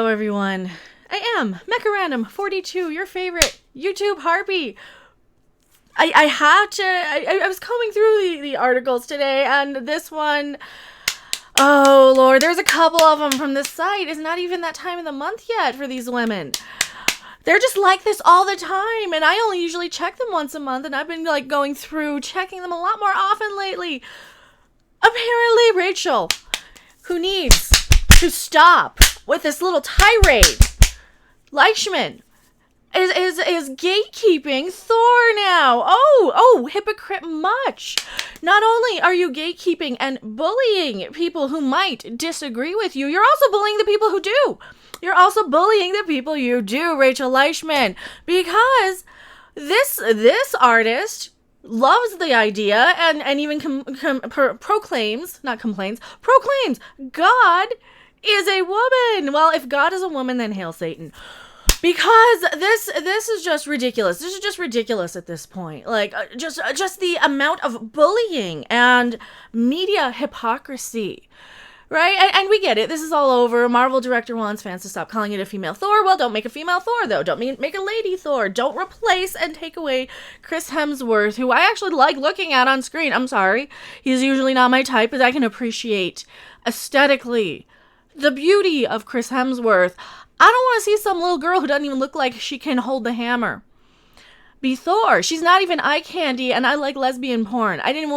everyone. I am Mecha Random 42, your favorite YouTube harpy. I had to. I was combing through the articles today, and this one, oh Lord, there's a couple of them from this site. It's not even that time of the month yet for these women. They're just like this all the time, and I only usually check them once a month, and I've been like going through checking them a lot more often lately. Apparently, Rachel, who needs to stop with this little tirade, Leishman, is gatekeeping Thor now. Oh, hypocrite much. Not only are you gatekeeping and bullying people who might disagree with you, you're also bullying the people who do. You're also bullying the people you do, Rachel Leishman, because this artist loves the idea and even proclaims God is a woman. Well, if God is a woman, then hail Satan. Because this is just ridiculous. This is just ridiculous at this point. Like, just the amount of bullying and media hypocrisy. Right? And we get it. This is all over. Marvel director wants fans to stop calling it a female Thor. Well, don't make a female Thor, though. Don't make a lady Thor. Don't replace and take away Chris Hemsworth, who I actually like looking at on screen. I'm sorry. He's usually not my type, but I can appreciate aesthetically the beauty of Chris Hemsworth. I don't want to see some little girl who doesn't even look like she can hold the hammer be Thor. She's not even eye candy, and I like lesbian porn. I didn't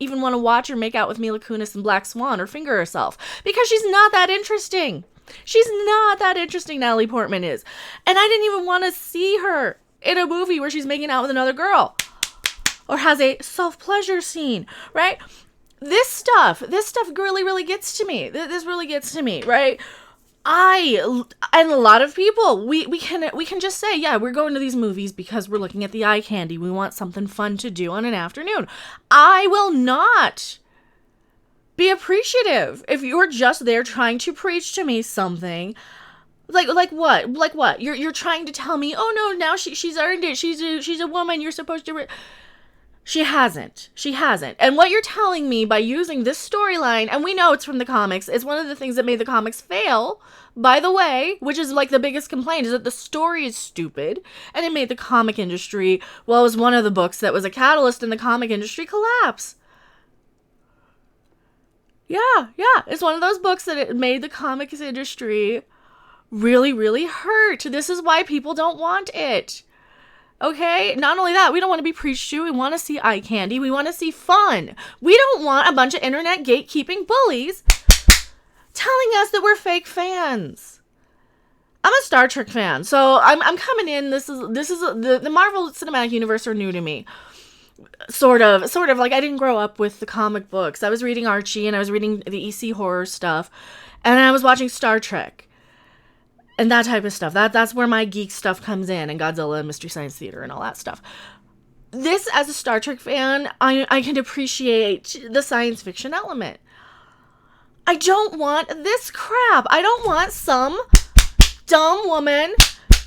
even want to watch her make out with Mila Kunis in Black Swan or finger herself, because she's not that interesting. She's not that interesting, Natalie Portman is. And I didn't even want to see her in a movie where she's making out with another girl or has a self-pleasure scene, right? This stuff really, really gets to me. This really gets to me, right? And a lot of people, we can just say, yeah, we're going to these movies because we're looking at the eye candy. We want something fun to do on an afternoon. I will not be appreciative if you're just there trying to preach to me something. Like what? You're trying to tell me, oh no, now she's earned it. She's a woman. You're supposed to. She hasn't. And what you're telling me by using this storyline, and we know it's from the comics, is one of the things that made the comics fail, by the way, which is like the biggest complaint, is that the story is stupid, and it made the comic industry, well, it was one of the books that was a catalyst in the comic industry collapse. Yeah, it's one of those books that it made the comics industry really, really hurt. This is why people don't want it. Okay, not only that, we don't want to be preached to. We want to see eye candy. We want to see fun. We don't want a bunch of internet gatekeeping bullies telling us that we're fake fans. I'm a Star Trek fan, so I'm coming in. This is the Marvel Cinematic Universe are new to me. Sort of. Like, I didn't grow up with the comic books. I was reading Archie, and I was reading the EC horror stuff, and I was watching Star Trek. And that type of stuff. That's where my geek stuff comes in, and Godzilla and Mystery Science Theater and all that stuff. This, as a Star Trek fan, I can appreciate the science fiction element. I don't want this crap. I don't want some dumb woman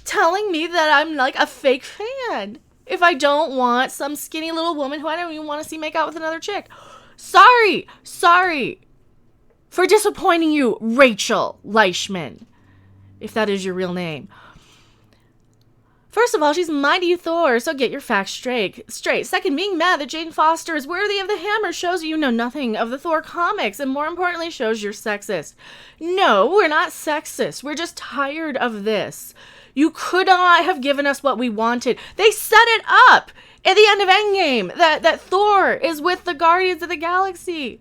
telling me that I'm like a fake fan. If I don't want some skinny little woman who I don't even want to see make out with another chick. Sorry for disappointing you, Rachel Leishman. If that is your real name. First of all, she's mighty Thor, so get your facts straight. Second, being mad that Jane Foster is worthy of the hammer shows you know nothing of the Thor comics, and more importantly, shows you're sexist. No, we're not sexist. We're just tired of this. You could not have given us what we wanted. They set it up at the end of Endgame that Thor is with the Guardians of the Galaxy.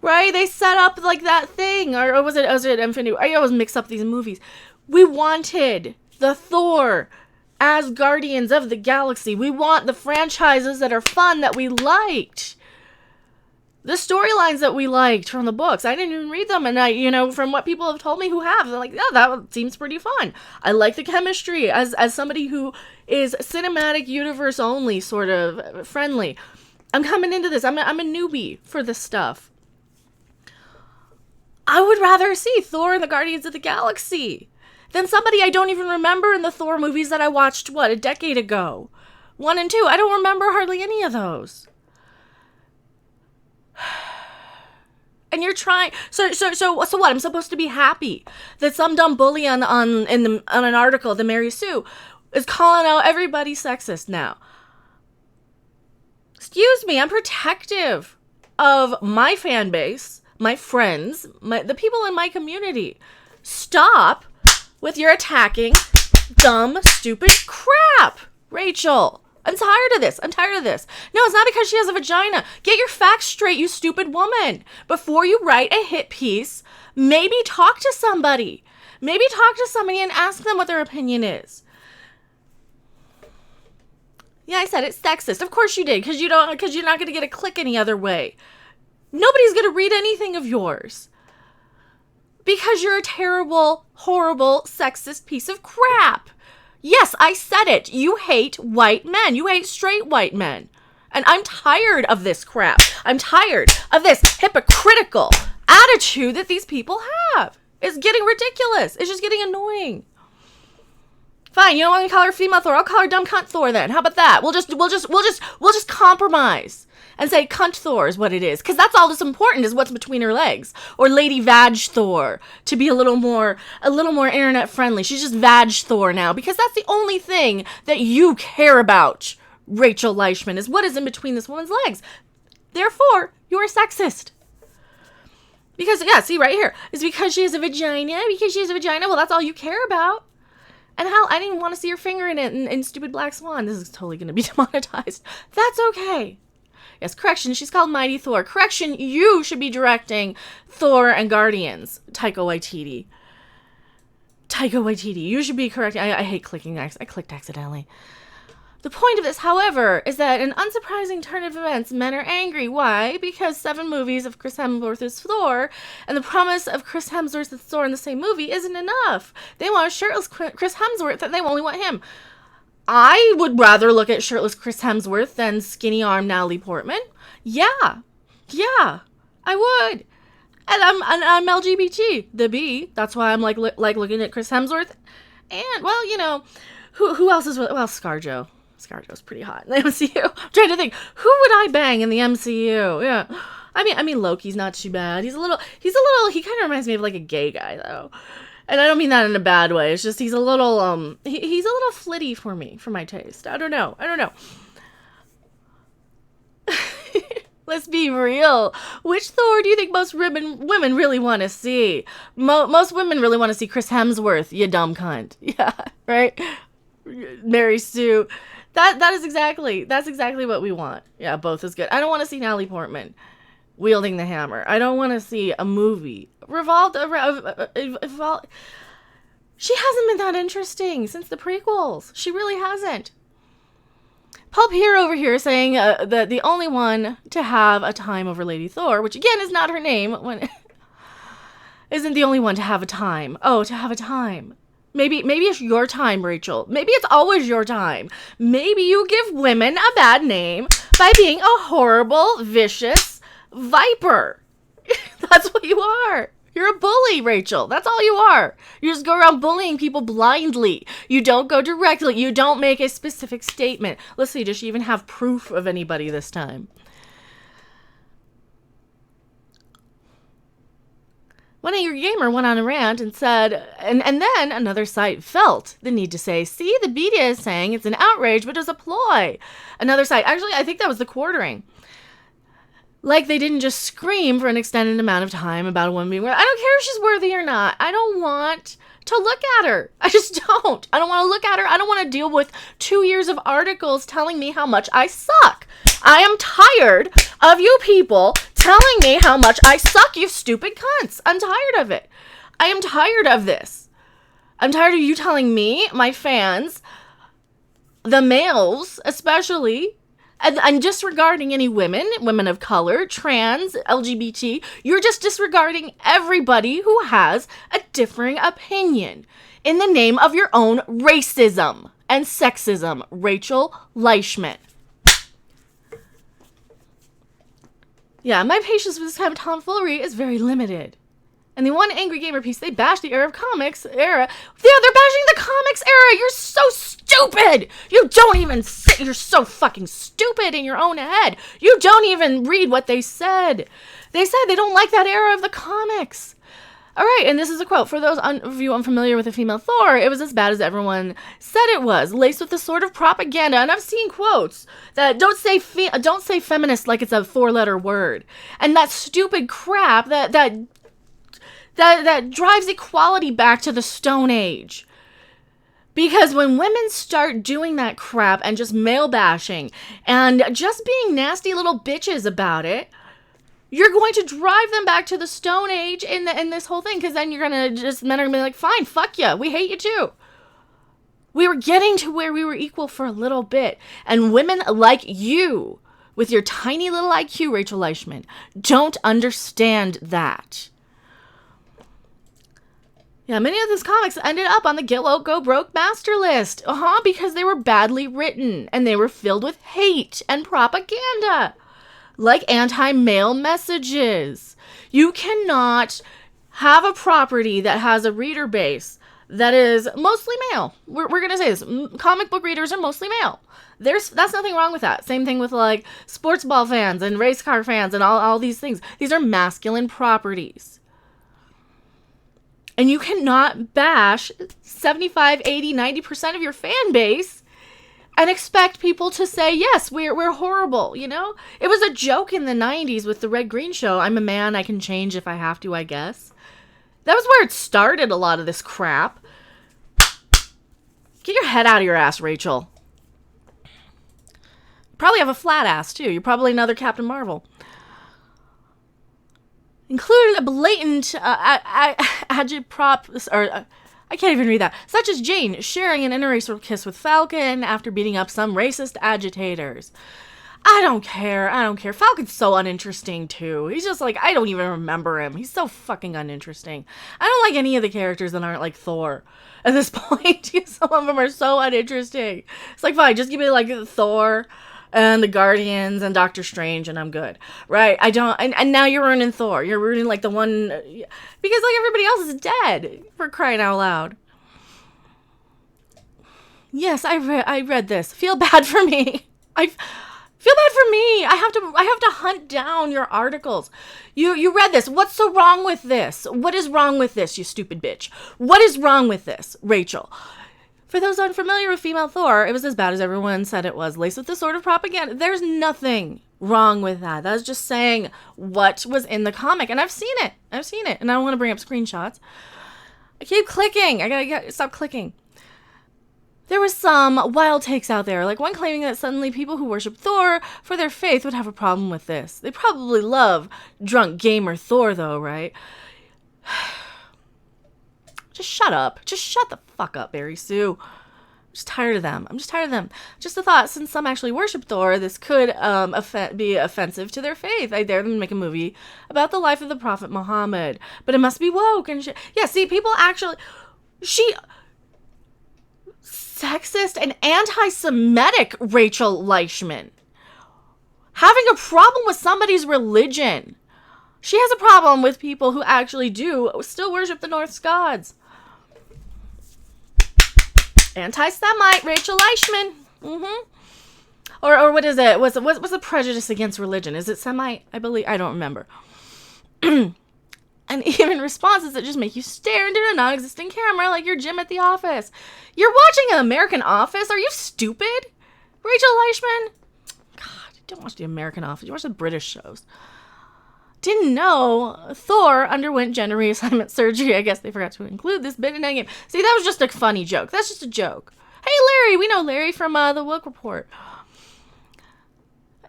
Right? They set up like that thing. Or was it Infinity? I always mix up these movies. We wanted the Thor as Guardians of the Galaxy. We want the franchises that are fun that we liked. The storylines that we liked from the books. I didn't even read them. And from what people have told me who have, they're like, yeah, that seems pretty fun. I like the chemistry as somebody who is cinematic universe only sort of friendly. I'm coming into this. I'm a newbie for this stuff. I would rather see Thor and the Guardians of the Galaxy than somebody I don't even remember in the Thor movies that I watched, a decade ago. 1 and 2. I don't remember hardly any of those. And you're trying. So what? I'm supposed to be happy that some dumb bully on an article, the Mary Sue, is calling out everybody sexist now. Excuse me, I'm protective of my fan base, my friends, the people in my community. Stop with your attacking dumb, stupid crap, Rachel. I'm tired of this. No, it's not because she has a vagina. Get your facts straight, you stupid woman. Before you write a hit piece, maybe talk to somebody. And ask them what their opinion is. Yeah, I said it's sexist. Of course you did, because you're not going to get a click any other way. Nobody's going to read anything of yours. Because you're a terrible, horrible, sexist piece of crap. Yes, I said it. You hate white men. You hate straight white men. And I'm tired of this crap. I'm tired of this hypocritical attitude that these people have. It's getting ridiculous. It's just getting annoying. Fine, you don't want me to call her female Thor. I'll call her dumb cunt Thor then. How about that? We'll just compromise and say cunt Thor is what it is, because that's all that's important is what's between her legs. Or Lady Vag Thor, to be a little more internet friendly. She's just Vag Thor now, because that's the only thing that you care about, Rachel Leishman, is what is in between this woman's legs. Therefore, you're a sexist. Because, yeah, see right here, it's because she has a vagina. Well, that's all you care about. And hell, I didn't even want to see your finger in it in stupid Black Swan. This is totally going to be demonetized. That's okay. Yes, correction, she's called Mighty Thor. Correction, you should be directing Thor and Guardians, Taika Waititi. You should be correcting. I hate clicking. I clicked accidentally. The point of this, however, is that in unsurprising turn of events, men are angry. Why? Because 7 movies of Chris Hemsworth as Thor, and the promise of Chris Hemsworth as Thor in the same movie isn't enough. They want a shirtless Chris Hemsworth, and they only want him. I would rather look at shirtless Chris Hemsworth than skinny arm Natalie Portman. Yeah, I would. And I'm LGBT, the B. That's why I'm like looking at Chris Hemsworth. And, well, you know, who else is, well, ScarJo. ScarJo's pretty hot in the MCU. I'm trying to think, who would I bang in the MCU? Yeah. I mean, Loki's not too bad. He kind of reminds me of like a gay guy, though. And I don't mean that in a bad way. It's just he's a little flitty for me, for my taste. I don't know. Let's be real. Which Thor do you think most women really want to see? Most women really want to see Chris Hemsworth, you dumb cunt. Yeah, right? Mary Sue. That's exactly what we want. Yeah, both is good. I don't want to see Natalie Portman wielding the hammer. I don't want to see a movie revolved around. She hasn't been that interesting since the prequels. She really hasn't. Pulp Hero over here saying that the only one to have a time over Lady Thor, which again is not her name, isn't the only one to have a time. Oh, to have a time. Maybe it's your time, Rachel. Maybe it's always your time. Maybe you give women a bad name by being a horrible, vicious viper. That's what you are. You're a bully, Rachel. That's all you are. You just go around bullying people blindly. You don't go directly. You don't make a specific statement. Let's see, does she even have proof of anybody this time? One of your gamer went on a rant and said, and then another site felt the need to say, see, the media is saying it's an outrage, but it's a ploy. Another site, actually, I think that was the quartering. Like they didn't just scream for an extended amount of time about a woman being worthy. I don't care if she's worthy or not. I don't want to look at her. I just don't. I don't want to look at her. I don't want to deal with 2 years of articles telling me how much I suck. I am tired of you people telling me how much I suck, you stupid cunts. I'm tired of it. I am tired of this. I'm tired of you telling me, my fans, the males especially, and disregarding any women of color, trans, LGBT. You're just disregarding everybody who has a differing opinion in the name of your own racism and sexism. Rachel Leishman. Yeah, my patience with this kind of tomfoolery is very limited. And the one Angry Gamer piece, they bash the era of comics era. Yeah, they're bashing the comics era. You're so stupid. You don't even say, you're so fucking stupid in your own head. You don't even read what they said. They said they don't like that era of the comics. All right, and this is a quote. For those of you unfamiliar with the female Thor, it was as bad as everyone said it was, laced with the sort of propaganda. And I've seen quotes that don't say feminist like it's a 4-letter word, and that stupid crap that drives equality back to the Stone Age. Because when women start doing that crap and just male bashing and just being nasty little bitches about it, you're going to drive them back to the Stone Age in this whole thing. Because then men are going to be like, fine, fuck you. We hate you too. We were getting to where we were equal for a little bit. And women like you, with your tiny little IQ, Rachel Leishman, don't understand that. Yeah, many of these comics ended up on the Get Woke, Go Broke master list. Because they were badly written and they were filled with hate and propaganda. Like anti-male messages. You cannot have a property that has a reader base that is mostly male. We're going to say this. Comic book readers are mostly male. That's nothing wrong with that. Same thing with like sports ball fans and race car fans and all these things. These are masculine properties. And you cannot bash 75, 80, 90% of your fan base and expect people to say, yes, we're horrible, you know? It was a joke in the 90s with the Red Green show. I'm a man, I can change if I have to, I guess. That was where it started, a lot of this crap. Get your head out of your ass, Rachel. You probably have a flat ass, too. You're probably another Captain Marvel. Included a blatant agitprop, or I can't even read that. Such as Jane sharing an interracial kiss with Falcon after beating up some racist agitators. I don't care. Falcon's so uninteresting, too. He's just like, I don't even remember him. He's so fucking uninteresting. I don't like any of the characters that aren't like Thor at this point. Some of them are so uninteresting. It's like, fine, just give me like Thor and the Guardians and Doctor Strange and I'm good. Right? And now you're ruining Thor. You're ruining like the one, because like everybody else is dead, for crying out loud. Yes, I read this. Feel bad for me. Feel bad for me. I have to hunt down your articles. You read this. What's so wrong with this? What is wrong with this, you stupid bitch? What is wrong with this, Rachel? For those unfamiliar with female Thor, it was as bad as everyone said it was, laced with this sort of propaganda. There's nothing wrong with that. That's just saying what was in the comic. And I've seen it. And I don't want to bring up screenshots. I keep clicking. I gotta stop clicking. There were some wild takes out there, like one claiming that suddenly people who worship Thor for their faith would have a problem with this. They probably love drunk gamer Thor, though, right? Just shut up. Just shut the fuck up, Barry Sue. I'm just tired of them. Just a thought, since some actually worship Thor, this could be offensive to their faith. I dare them to make a movie about the life of the Prophet Muhammad. But it must be woke and shit. Yeah, see, people actually... Sexist and anti-Semitic Rachel Leishman. Having a problem with somebody's religion. She has a problem with people who actually do still worship the Norse gods. Anti-Semite Rachel Leishman. Or what is it? What's the prejudice against religion? Is it Semite? I believe. I don't remember. And even responses that just make you stare into a non-existent camera like your Jim at the office. You're watching an American Office? Are you stupid? Rachel Leishman? God, don't watch the American Office. You watch the British shows. Didn't know Thor underwent gender reassignment surgery. I guess they forgot to include this bit in the game. See, that was just a funny joke. That's just a joke. Hey, Larry. We know Larry from the Woke Report.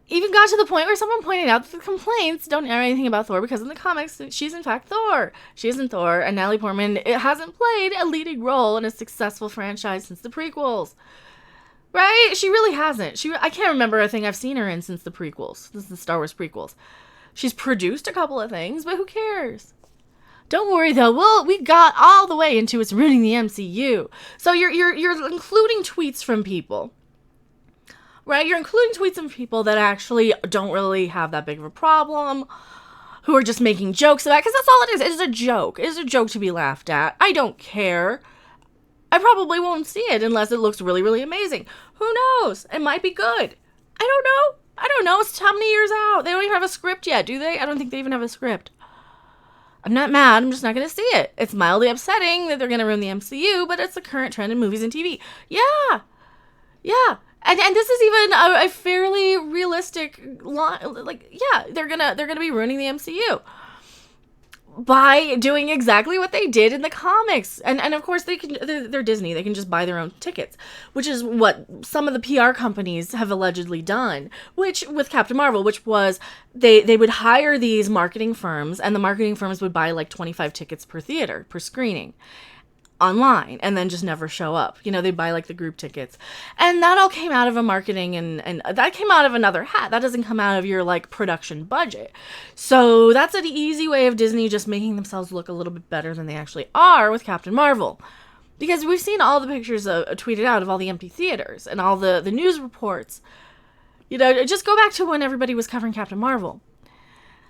Even got to the point where someone pointed out that the complaints don't know anything about Thor because in the comics, she's in fact Thor. She isn't Thor, and Natalie Portman hasn't played a leading role in a successful franchise since the prequels. Right? She really hasn't. I can't remember a thing I've seen her in since the prequels. This is the Star Wars prequels. She's produced a couple of things, but who cares? Don't worry though. We got all the way into it's ruining the MCU. So you're including tweets from people. Right? You're including tweets from people that actually don't really have that big of a problem, who are just making jokes about it, because that's all it is. It is a joke. It is a joke to be laughed at. I don't care. I probably won't see it unless it looks really, really amazing. Who knows? It might be good. I don't know. It's how many years out? They don't even have a script yet, do they? I don't think they even have a script. I'm not mad. I'm just not going to see it. It's mildly upsetting that they're going to ruin the MCU, but it's the current trend in movies and TV. Yeah. Yeah. And this is even a fairly realistic line. Like, yeah, they're gonna be ruining the MCU by doing exactly what they did in the comics. And of course they're Disney. They can just buy their own tickets, which is what some of the PR companies have allegedly done, which with Captain Marvel, which was they would hire these marketing firms, and the marketing firms would buy like 25 tickets per theater, per screening, online, and then just never show up. You know, they buy like the group tickets, and that all came out of a marketing and that came out of another hat. That doesn't come out of your like production budget. So that's an easy way of Disney just making themselves look a little bit better than they actually are with Captain Marvel, because we've seen all the pictures tweeted out of all the empty theaters and all the news reports. You know, just go back to when everybody was covering Captain Marvel.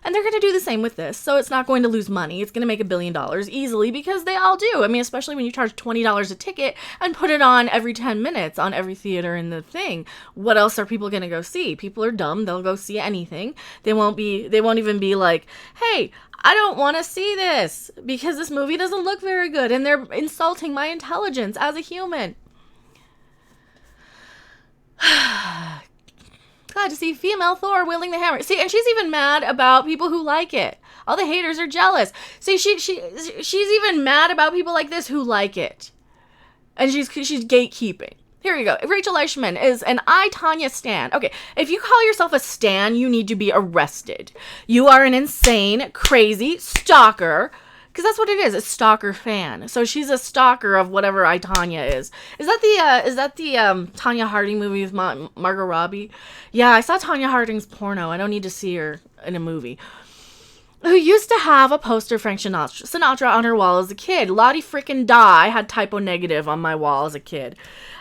And they're going to do the same with this, so it's not going to lose money. It's going to make $1 billion easily, because they all do. I mean, especially when you charge $20 a ticket and put it on every 10 minutes on every theater in the thing. What else are people going to go see? People are dumb. They'll go see anything. They won't even be like, hey, I don't want to see this because this movie doesn't look very good, and they're insulting my intelligence as a human. Glad to see female Thor wielding the hammer. See, and she's even mad about people who like it. All the haters are jealous. See, she's even mad about people like this who like it. And she's gatekeeping. Here you go. Rachel Eichman is an Tanya stan. Okay, if you call yourself a stan, you need to be arrested. You are an insane, crazy stalker. Because that's what it is, a stalker fan. So she's a stalker of whatever Tanya is. Is that the Tanya Harding movie with Margot Robbie? Yeah, I saw Tanya Harding's porno. I don't need to see her in a movie. Who used to have a poster of Frank Sinatra on her wall as a kid. Lottie frickin' Die had typo negative on my wall as a kid.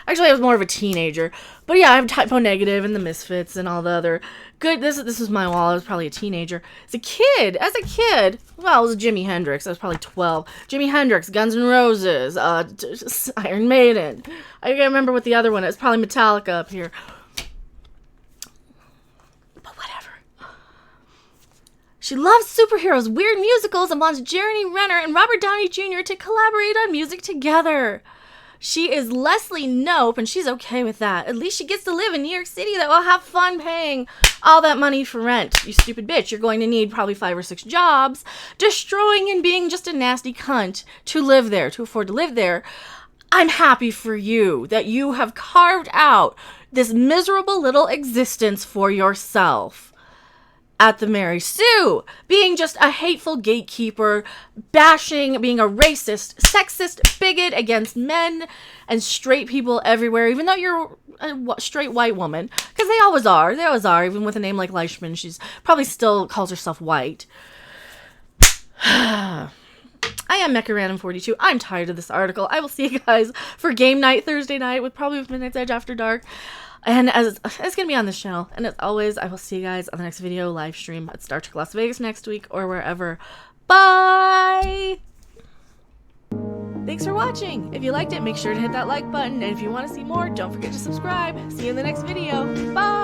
Actually, I was more of a teenager. But yeah, I have typo negative and the Misfits and all the other good. This was my wall. I was probably a teenager. As a kid, well, it was Jimi Hendrix. I was probably 12. Jimi Hendrix, Guns N' Roses, Iron Maiden. I can't remember what the other one is. It's probably Metallica up here. But whatever. She loves superheroes, weird musicals, and wants Jeremy Renner and Robert Downey Jr. to collaborate on music together. She is Leslie Knope, and she's okay with that. At least she gets to live in New York City that will have fun paying all that money for rent. You stupid bitch. You're going to need probably 5 or 6 jobs, destroying and being just a nasty cunt to live there, to afford to live there. I'm happy for you that you have carved out this miserable little existence for yourself. At the Mary Sue, being just a hateful gatekeeper, bashing, being a racist, sexist, bigot against men and straight people everywhere, even though you're a straight white woman, because they always are, even with a name like Leishman. She's probably still calls herself white. I am Mecha Random 42. I'm tired of this article. I will see you guys for game night Thursday night with Midnight's Edge After Dark. And as it's going to be on this channel. And as always, I will see you guys on the next video live stream at Star Trek Las Vegas next week or wherever. Bye! Thanks for watching. If you liked it, make sure to hit that like button. And if you want to see more, don't forget to subscribe. See you in the next video. Bye!